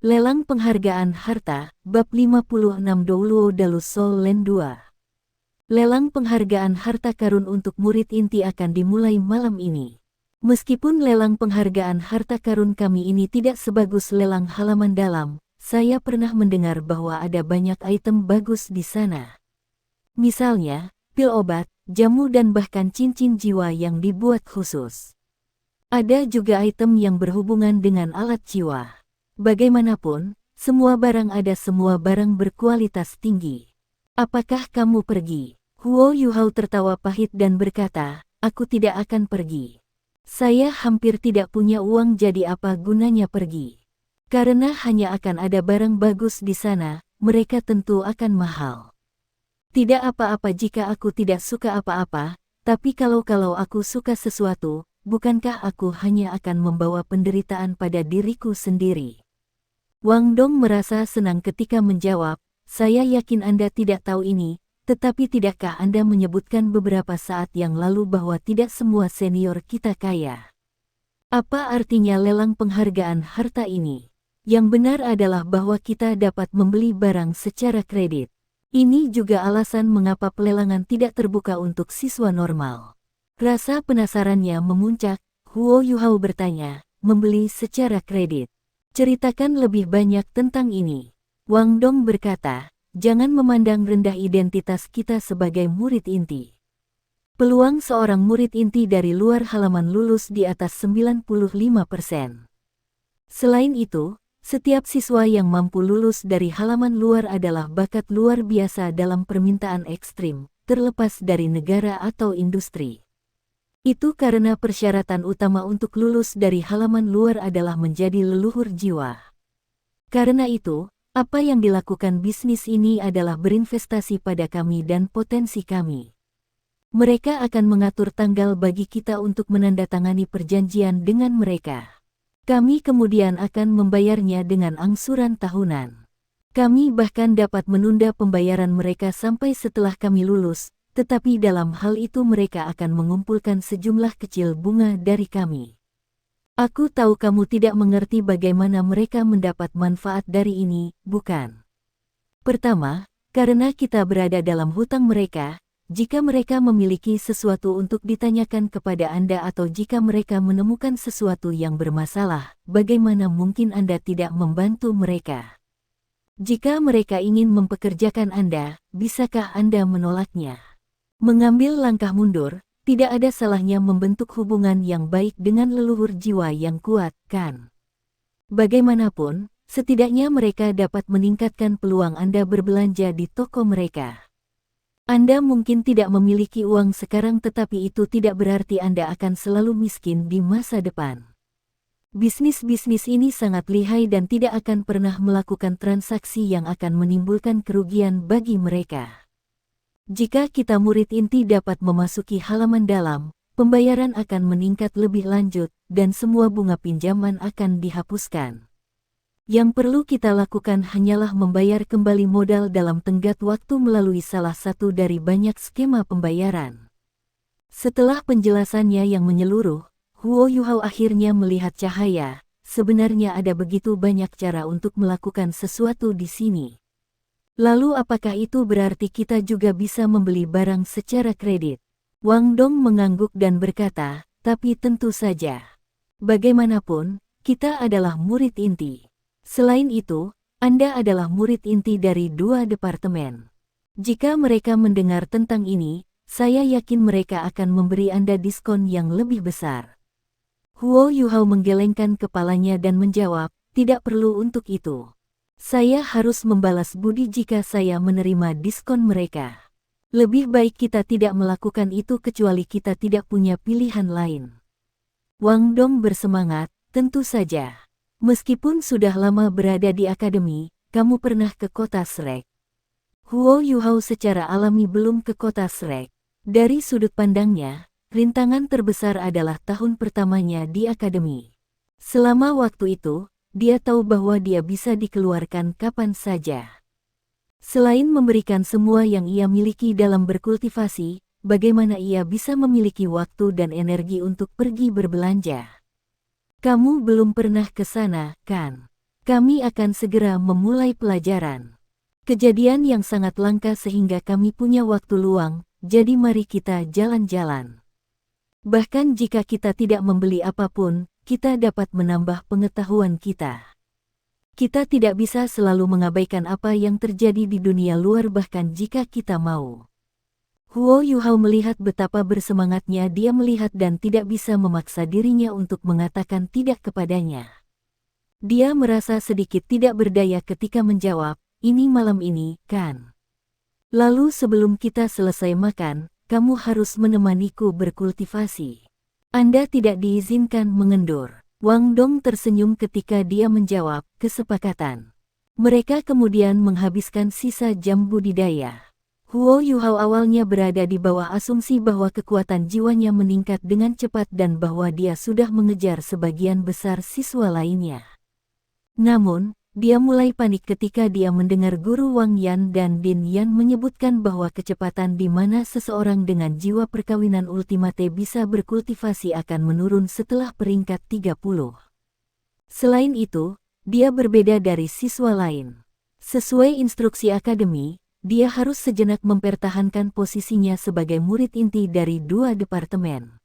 Lelang Penghargaan Harta, Bab 56 Douluo Dalus Sol Len 2. Lelang penghargaan harta karun untuk murid inti akan dimulai malam ini. Meskipun lelang penghargaan harta karun kami ini tidak sebagus lelang halaman dalam, saya pernah mendengar bahwa ada banyak item bagus di sana. Misalnya, pil obat, jamu dan bahkan cincin jiwa yang dibuat khusus. Ada juga item yang berhubungan dengan alat jiwa. Bagaimanapun, semua barang berkualitas tinggi. Apakah kamu pergi? Huo Yuhao tertawa pahit dan berkata, aku tidak akan pergi. Saya hampir tidak punya uang, jadi apa gunanya pergi? Karena hanya akan ada barang bagus di sana, mereka tentu akan mahal. Tidak apa-apa jika aku tidak suka apa-apa, tapi kalau aku suka sesuatu, bukankah aku hanya akan membawa penderitaan pada diriku sendiri? Wang Dong merasa senang ketika menjawab, saya yakin Anda tidak tahu ini, tetapi tidakkah Anda menyebutkan beberapa saat yang lalu bahwa tidak semua senior kita kaya? Apa artinya lelang penghargaan harta ini? Yang benar adalah bahwa kita dapat membeli barang secara kredit. Ini juga alasan mengapa pelelangan tidak terbuka untuk siswa normal. Rasa penasarannya memuncak, Huo Yuhao bertanya, membeli secara kredit. Ceritakan lebih banyak tentang ini. Wang Dong berkata, jangan memandang rendah identitas kita sebagai murid inti. Peluang seorang murid inti dari luar halaman lulus di atas 95%. Selain itu, setiap siswa yang mampu lulus dari halaman luar adalah bakat luar biasa dalam permintaan ekstrim, terlepas dari negara atau industri. Itu karena persyaratan utama untuk lulus dari halaman luar adalah menjadi leluhur jiwa. Karena itu, apa yang dilakukan bisnis ini adalah berinvestasi pada kami dan potensi kami. Mereka akan mengatur tanggal bagi kita untuk menandatangani perjanjian dengan mereka. Kami kemudian akan membayarnya dengan angsuran tahunan. Kami bahkan dapat menunda pembayaran mereka sampai setelah kami lulus, tetapi dalam hal itu mereka akan mengumpulkan sejumlah kecil bunga dari kami. Aku tahu kamu tidak mengerti bagaimana mereka mendapat manfaat dari ini, bukan? Pertama, karena kita berada dalam hutang mereka, jika mereka memiliki sesuatu untuk ditanyakan kepada Anda atau jika mereka menemukan sesuatu yang bermasalah, bagaimana mungkin Anda tidak membantu mereka? Jika mereka ingin mempekerjakan Anda, bisakah Anda menolaknya? Mengambil langkah mundur, tidak ada salahnya membentuk hubungan yang baik dengan leluhur jiwa yang kuat, kan? Bagaimanapun, setidaknya mereka dapat meningkatkan peluang Anda berbelanja di toko mereka. Anda mungkin tidak memiliki uang sekarang, tetapi itu tidak berarti Anda akan selalu miskin di masa depan. Bisnis-bisnis ini sangat lihai dan tidak akan pernah melakukan transaksi yang akan menimbulkan kerugian bagi mereka. Jika kita murid inti dapat memasuki halaman dalam, pembayaran akan meningkat lebih lanjut, dan semua bunga pinjaman akan dihapuskan. Yang perlu kita lakukan hanyalah membayar kembali modal dalam tenggat waktu melalui salah satu dari banyak skema pembayaran. Setelah penjelasannya yang menyeluruh, Huo Yuhao akhirnya melihat cahaya. Sebenarnya ada begitu banyak cara untuk melakukan sesuatu di sini. Lalu apakah itu berarti kita juga bisa membeli barang secara kredit? Wang Dong mengangguk dan berkata, tapi tentu saja. Bagaimanapun, kita adalah murid inti. Selain itu, Anda adalah murid inti dari 2 departemen. Jika mereka mendengar tentang ini, saya yakin mereka akan memberi Anda diskon yang lebih besar. Huo Yuhao menggelengkan kepalanya dan menjawab, tidak perlu untuk itu. Saya harus membalas budi jika saya menerima diskon mereka. Lebih baik kita tidak melakukan itu kecuali kita tidak punya pilihan lain. Wang Dong bersemangat, tentu saja. Meskipun sudah lama berada di akademi, kamu pernah ke kota Shrek. Huo Yuhao secara alami belum ke kota Shrek. Dari sudut pandangnya, rintangan terbesar adalah tahun pertamanya di akademi. Selama waktu itu, dia tahu bahwa dia bisa dikeluarkan kapan saja. Selain memberikan semua yang ia miliki dalam berkultivasi, bagaimana ia bisa memiliki waktu dan energi untuk pergi berbelanja? Kamu belum pernah ke sana, kan? Kami akan segera memulai pelajaran. Kejadian yang sangat langka sehingga kami punya waktu luang, jadi mari kita jalan-jalan. Bahkan jika kita tidak membeli apapun, kita dapat menambah pengetahuan kita. Kita tidak bisa selalu mengabaikan apa yang terjadi di dunia luar bahkan jika kita mau. Huo Yuhao melihat betapa bersemangatnya dia melihat dan tidak bisa memaksa dirinya untuk mengatakan tidak kepadanya. Dia merasa sedikit tidak berdaya ketika menjawab, ini malam ini, kan? Lalu sebelum kita selesai makan, kamu harus menemaniku berkultivasi. Anda tidak diizinkan mengendur. Wang Dong tersenyum ketika dia menjawab, kesepakatan. Mereka kemudian menghabiskan sisa jam budidaya. Huo Yuhao awalnya berada di bawah asumsi bahwa kekuatan jiwanya meningkat dengan cepat dan bahwa dia sudah mengejar sebagian besar siswa lainnya. Namun, dia mulai panik ketika dia mendengar guru Wang Yan dan Din Yan menyebutkan bahwa kecepatan di mana seseorang dengan jiwa perkawinan ultimate bisa berkultivasi akan menurun setelah peringkat 30. Selain itu, dia berbeda dari siswa lain. Sesuai instruksi akademi, dia harus sejenak mempertahankan posisinya sebagai murid inti dari 2 departemen.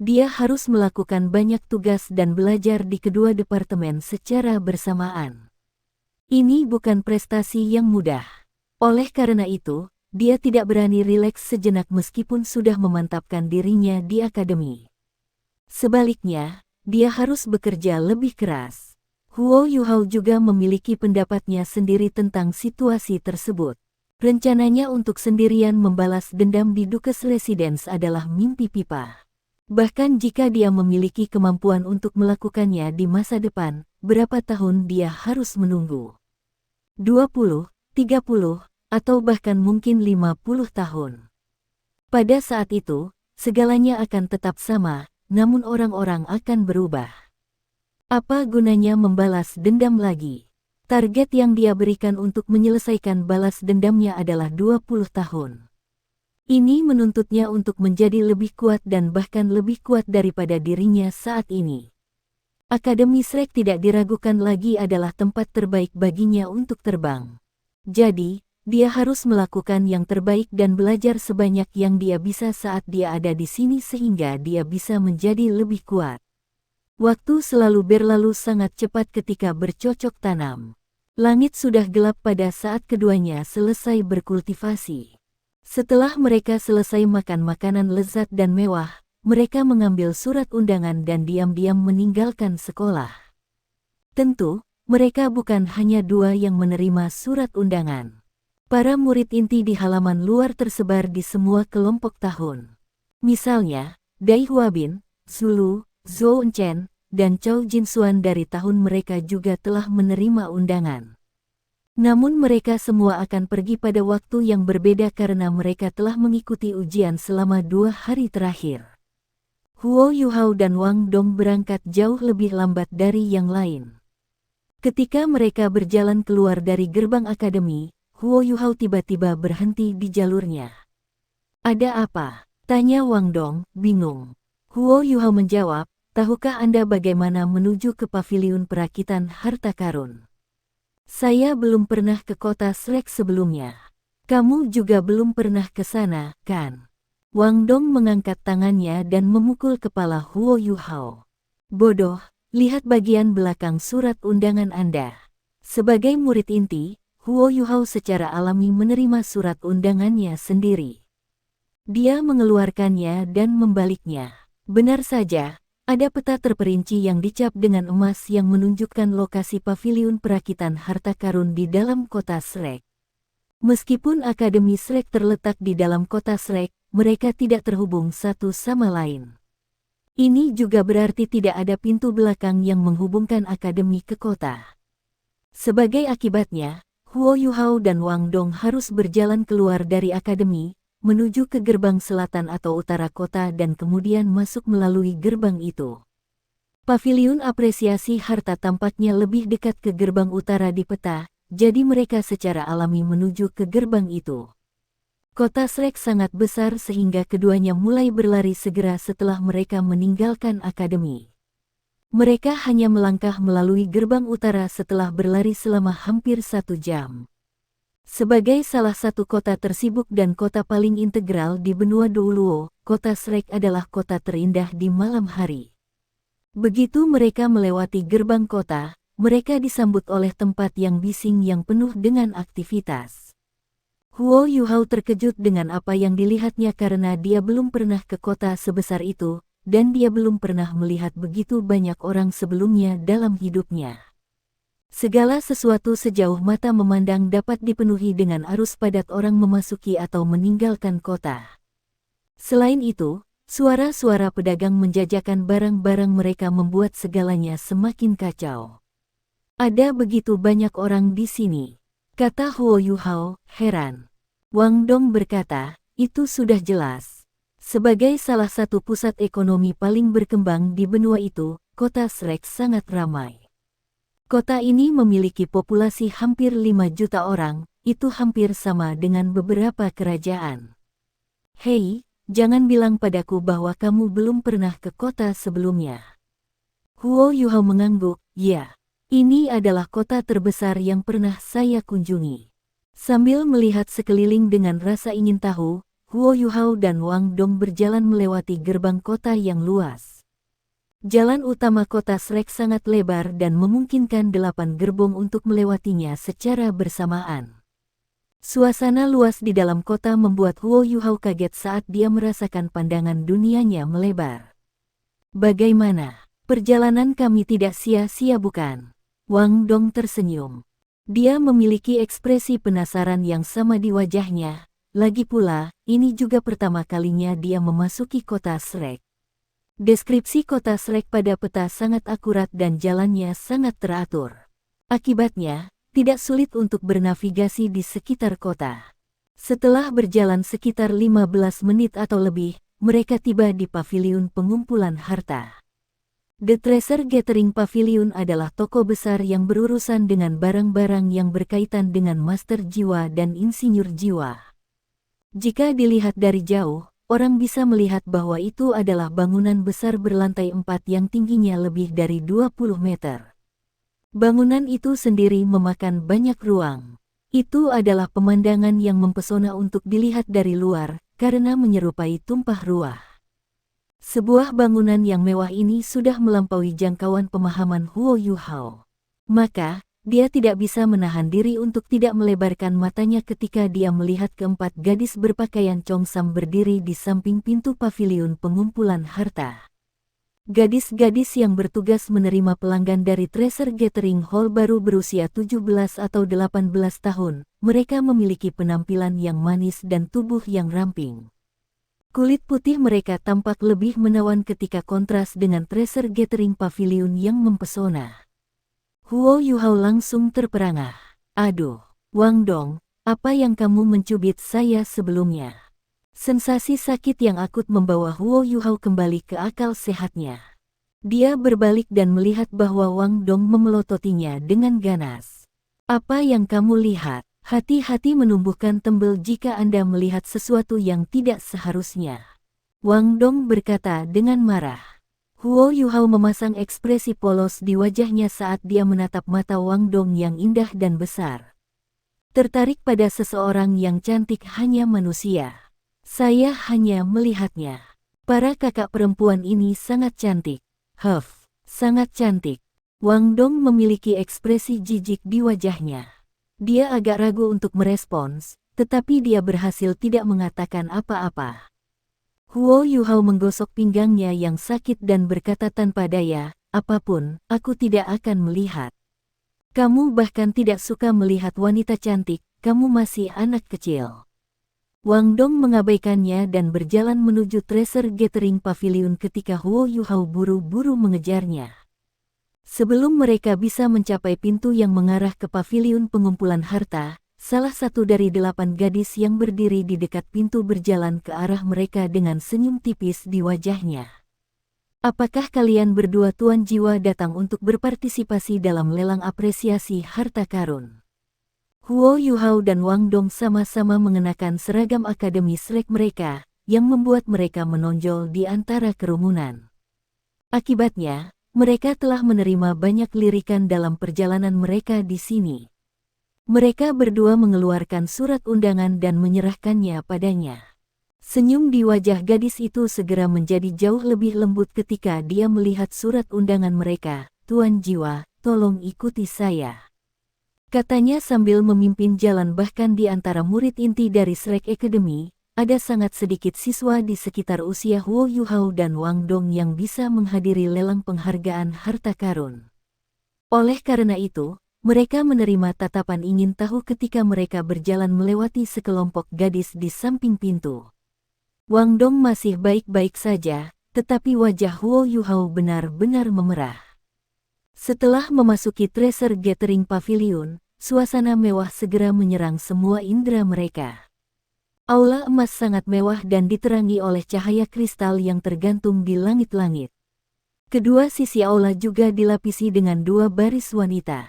Dia harus melakukan banyak tugas dan belajar di kedua departemen secara bersamaan. Ini bukan prestasi yang mudah. Oleh karena itu, dia tidak berani rileks sejenak meskipun sudah memantapkan dirinya di akademi. Sebaliknya, dia harus bekerja lebih keras. Huo Yuhao juga memiliki pendapatnya sendiri tentang situasi tersebut. Rencananya untuk sendirian membalas dendam di Dukes Residence adalah mimpi pipa. Bahkan jika dia memiliki kemampuan untuk melakukannya di masa depan, berapa tahun dia harus menunggu? 20, 30, atau bahkan mungkin 50 tahun. Pada saat itu, segalanya akan tetap sama, namun orang-orang akan berubah. Apa gunanya membalas dendam lagi? Target yang dia berikan untuk menyelesaikan balas dendamnya adalah 20 tahun. Ini menuntutnya untuk menjadi lebih kuat dan bahkan lebih kuat daripada dirinya saat ini. Akademi Shrek tidak diragukan lagi adalah tempat terbaik baginya untuk terbang. Jadi, dia harus melakukan yang terbaik dan belajar sebanyak yang dia bisa saat dia ada di sini sehingga dia bisa menjadi lebih kuat. Waktu selalu berlalu sangat cepat ketika bercocok tanam. Langit sudah gelap pada saat keduanya selesai berkultivasi. Setelah mereka selesai makan makanan lezat dan mewah, mereka mengambil surat undangan dan diam-diam meninggalkan sekolah. Tentu, mereka bukan hanya 2 yang menerima surat undangan. Para murid inti di halaman luar tersebar di semua kelompok tahun. Misalnya, Dai Huabin, Zulu, Zhou Enchen, dan Chou Jinsuan dari tahun mereka juga telah menerima undangan. Namun mereka semua akan pergi pada waktu yang berbeda karena mereka telah mengikuti ujian selama 2 hari terakhir. Huo Yuhao dan Wang Dong berangkat jauh lebih lambat dari yang lain. Ketika mereka berjalan keluar dari gerbang akademi, Huo Yuhao tiba-tiba berhenti di jalurnya. Ada apa? Tanya Wang Dong, bingung. Huo Yuhao menjawab, tahukah Anda bagaimana menuju ke paviliun perakitan harta karun? Saya belum pernah ke kota Shrek sebelumnya. Kamu juga belum pernah ke sana, kan? Wang Dong mengangkat tangannya dan memukul kepala Huo Yuhao. Bodoh, lihat bagian belakang surat undangan Anda. Sebagai murid inti, Huo Yuhao secara alami menerima surat undangannya sendiri. Dia mengeluarkannya dan membaliknya. Benar saja. Ada peta terperinci yang dicap dengan emas yang menunjukkan lokasi paviliun perakitan harta karun di dalam kota Shrek. Meskipun Akademi Shrek terletak di dalam kota Shrek, mereka tidak terhubung satu sama lain. Ini juga berarti tidak ada pintu belakang yang menghubungkan akademi ke kota. Sebagai akibatnya, Huo Yuhao dan Wang Dong harus berjalan keluar dari akademi, menuju ke gerbang selatan atau utara kota dan kemudian masuk melalui gerbang itu. Paviliun apresiasi harta tampaknya lebih dekat ke gerbang utara di peta, jadi mereka secara alami menuju ke gerbang itu. Kota Shrek sangat besar sehingga keduanya mulai berlari segera setelah mereka meninggalkan akademi. Mereka hanya melangkah melalui gerbang utara setelah berlari selama hampir 1 jam. Sebagai salah satu kota tersibuk dan kota paling integral di benua Douluo, kota Shrek adalah kota terindah di malam hari. Begitu mereka melewati gerbang kota, mereka disambut oleh tempat yang bising yang penuh dengan aktivitas. Huo Yuhao terkejut dengan apa yang dilihatnya karena dia belum pernah ke kota sebesar itu, dan dia belum pernah melihat begitu banyak orang sebelumnya dalam hidupnya. Segala sesuatu sejauh mata memandang dapat dipenuhi dengan arus padat orang memasuki atau meninggalkan kota. Selain itu, suara-suara pedagang menjajakan barang-barang mereka membuat segalanya semakin kacau. Ada begitu banyak orang di sini, kata Huo Yuhao, heran. Wang Dong berkata, itu sudah jelas. Sebagai salah satu pusat ekonomi paling berkembang di benua itu, kota Shrek sangat ramai. Kota ini memiliki populasi hampir 5 juta orang, itu hampir sama dengan beberapa kerajaan. Hei, jangan bilang padaku bahwa kamu belum pernah ke kota sebelumnya. Huo Yuhao mengangguk, ya, ini adalah kota terbesar yang pernah saya kunjungi. Sambil melihat sekeliling dengan rasa ingin tahu, Huo Yuhao dan Wang Dong berjalan melewati gerbang kota yang luas. Jalan utama kota Shrek sangat lebar dan memungkinkan 8 gerbong untuk melewatinya secara bersamaan. Suasana luas di dalam kota membuat Huo Yuhao kaget saat dia merasakan pandangan dunianya melebar. Bagaimana? Perjalanan kami tidak sia-sia bukan? Wang Dong tersenyum. Dia memiliki ekspresi penasaran yang sama di wajahnya. Lagi pula, ini juga pertama kalinya dia memasuki kota Shrek. Deskripsi kota Shrek pada peta sangat akurat dan jalannya sangat teratur. Akibatnya, tidak sulit untuk bernavigasi di sekitar kota. Setelah berjalan sekitar 15 menit atau lebih, mereka tiba di paviliun pengumpulan harta. The Treasure Gathering Pavilion adalah toko besar yang berurusan dengan barang-barang yang berkaitan dengan master jiwa dan insinyur jiwa. Jika dilihat dari jauh, orang bisa melihat bahwa itu adalah bangunan besar berlantai 4 yang tingginya lebih dari 20 meter. Bangunan itu sendiri memakan banyak ruang. Itu adalah pemandangan yang mempesona untuk dilihat dari luar, karena menyerupai tumpah ruah. Sebuah bangunan yang mewah ini sudah melampaui jangkauan pemahaman Huo Yuhao. Maka, dia tidak bisa menahan diri untuk tidak melebarkan matanya ketika dia melihat keempat gadis berpakaian congsam berdiri di samping pintu paviliun pengumpulan harta. Gadis-gadis yang bertugas menerima pelanggan dari Treasure Gathering Hall baru berusia 17 atau 18 tahun. Mereka memiliki penampilan yang manis dan tubuh yang ramping. Kulit putih mereka tampak lebih menawan ketika kontras dengan Treasure Gathering Pavilion yang mempesona. Huo Yuhao langsung terperangah. Aduh, Wang Dong, apa yang kamu mencubit saya sebelumnya? Sensasi sakit yang akut membawa Huo Yuhao kembali ke akal sehatnya. Dia berbalik dan melihat bahwa Wang Dong memelototinya dengan ganas. Apa yang kamu lihat? Hati-hati menumbuhkan tembel jika Anda melihat sesuatu yang tidak seharusnya. Wang Dong berkata dengan marah. Huo Yuhao memasang ekspresi polos di wajahnya saat dia menatap mata Wang Dong yang indah dan besar. Tertarik pada seseorang yang cantik hanya manusia. Saya hanya melihatnya. Para kakak perempuan ini sangat cantik. Sangat cantik. Wang Dong memiliki ekspresi jijik di wajahnya. Dia agak ragu untuk merespons, tetapi dia berhasil tidak mengatakan apa-apa. Huo Yuhao menggosok pinggangnya yang sakit dan berkata tanpa daya, apapun, aku tidak akan melihat. Kamu bahkan tidak suka melihat wanita cantik, kamu masih anak kecil. Wang Dong mengabaikannya dan berjalan menuju Treasure Gathering Pavilion ketika Huo Yuhao buru-buru mengejarnya. Sebelum mereka bisa mencapai pintu yang mengarah ke paviliun pengumpulan harta, salah satu dari 8 gadis yang berdiri di dekat pintu berjalan ke arah mereka dengan senyum tipis di wajahnya. Apakah kalian berdua tuan jiwa datang untuk berpartisipasi dalam lelang apresiasi harta karun? Huo Yuhao dan Wang Dong sama-sama mengenakan seragam akademi Shrek mereka, yang membuat mereka menonjol di antara kerumunan. Akibatnya, Mereka telah menerima banyak lirikan dalam perjalanan mereka di sini. Mereka berdua mengeluarkan surat undangan dan menyerahkannya padanya. Senyum di wajah gadis itu segera menjadi jauh lebih lembut ketika dia melihat surat undangan mereka. "Tuan Jiwa, tolong ikuti saya," katanya sambil memimpin jalan. Bahkan di antara murid inti dari Shrek Academy, ada sangat sedikit siswa di sekitar usia Huo Yuhao dan Wang Dong yang bisa menghadiri lelang penghargaan harta karun. Oleh karena itu, mereka menerima tatapan ingin tahu ketika mereka berjalan melewati sekelompok gadis di samping pintu. Wang Dong masih baik-baik saja, tetapi wajah Huo Yuhao benar-benar memerah. Setelah memasuki Treasure Gathering Pavilion, suasana mewah segera menyerang semua indera mereka. Aula emas sangat mewah dan diterangi oleh cahaya kristal yang tergantung di langit-langit. Kedua sisi aula juga dilapisi dengan 2 baris wanita.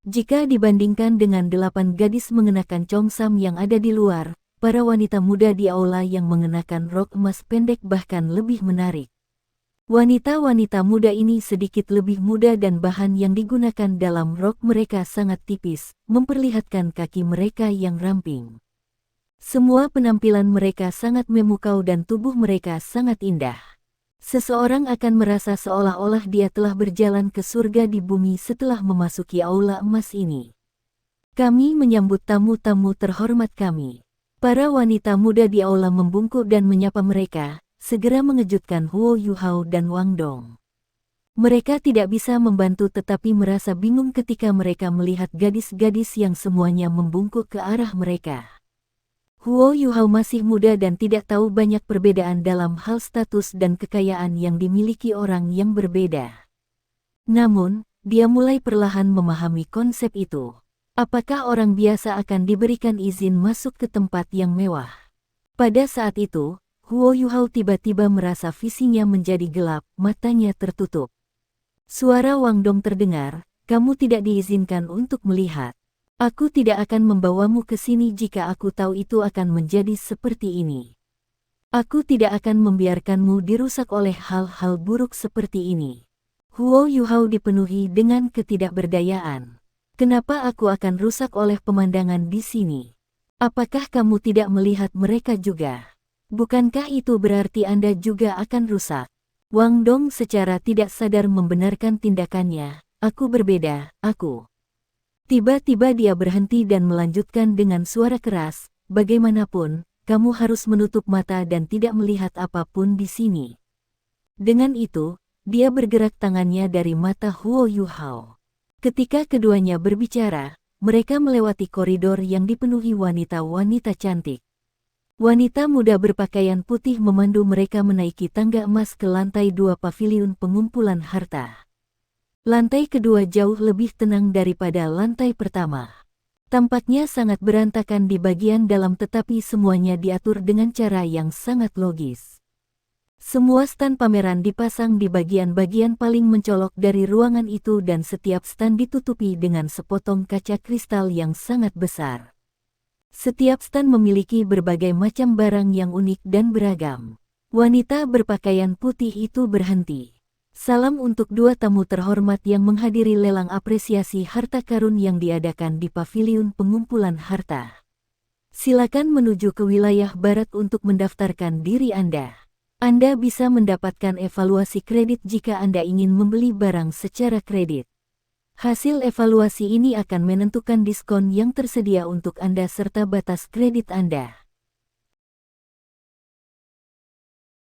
Jika dibandingkan dengan 8 gadis mengenakan congsam yang ada di luar, para wanita muda di aula yang mengenakan rok emas pendek bahkan lebih menarik. Wanita-wanita muda ini sedikit lebih muda dan bahan yang digunakan dalam rok mereka sangat tipis, memperlihatkan kaki mereka yang ramping. Semua penampilan mereka sangat memukau dan tubuh mereka sangat indah. Seseorang akan merasa seolah-olah dia telah berjalan ke surga di bumi setelah memasuki aula emas ini. "Kami menyambut tamu-tamu terhormat kami." Para wanita muda di aula membungkuk dan menyapa mereka, segera mengejutkan Huo Yuhao dan Wang Dong. Mereka tidak bisa membantu tetapi merasa bingung ketika mereka melihat gadis-gadis yang semuanya membungkuk ke arah mereka. Huo Yuhao masih muda dan tidak tahu banyak perbedaan dalam hal status dan kekayaan yang dimiliki orang yang berbeda. Namun, dia mulai perlahan memahami konsep itu. Apakah orang biasa akan diberikan izin masuk ke tempat yang mewah? Pada saat itu, Huo Yuhao tiba-tiba merasa visinya menjadi gelap, matanya tertutup. Suara Wang Dong terdengar, "Kamu tidak diizinkan untuk melihat. Aku tidak akan membawamu ke sini jika aku tahu itu akan menjadi seperti ini. Aku tidak akan membiarkanmu dirusak oleh hal-hal buruk seperti ini." Huo Yuhao dipenuhi dengan ketidakberdayaan. "Kenapa aku akan rusak oleh pemandangan di sini? Apakah kamu tidak melihat mereka juga? Bukankah itu berarti Anda juga akan rusak?" Wang Dong secara tidak sadar membenarkan tindakannya. "Aku berbeda, aku." Tiba-tiba dia berhenti dan melanjutkan dengan suara keras, "Bagaimanapun, kamu harus menutup mata dan tidak melihat apapun di sini." Dengan itu, dia bergerak tangannya dari mata Huo Yuhao. Ketika keduanya berbicara, mereka melewati koridor yang dipenuhi wanita-wanita cantik. Wanita muda berpakaian putih memandu mereka menaiki tangga emas ke lantai 2 paviliun pengumpulan harta. Lantai kedua jauh lebih tenang daripada lantai pertama. Tampaknya sangat berantakan di bagian dalam tetapi semuanya diatur dengan cara yang sangat logis. Semua stand pameran dipasang di bagian-bagian paling mencolok dari ruangan itu dan setiap stand ditutupi dengan sepotong kaca kristal yang sangat besar. Setiap stand memiliki berbagai macam barang yang unik dan beragam. Wanita berpakaian putih itu berhenti. "Salam untuk 2 tamu terhormat yang menghadiri lelang apresiasi harta karun yang diadakan di paviliun pengumpulan harta. Silakan menuju ke wilayah barat untuk mendaftarkan diri Anda. Anda bisa mendapatkan evaluasi kredit jika Anda ingin membeli barang secara kredit. Hasil evaluasi ini akan menentukan diskon yang tersedia untuk Anda serta batas kredit Anda."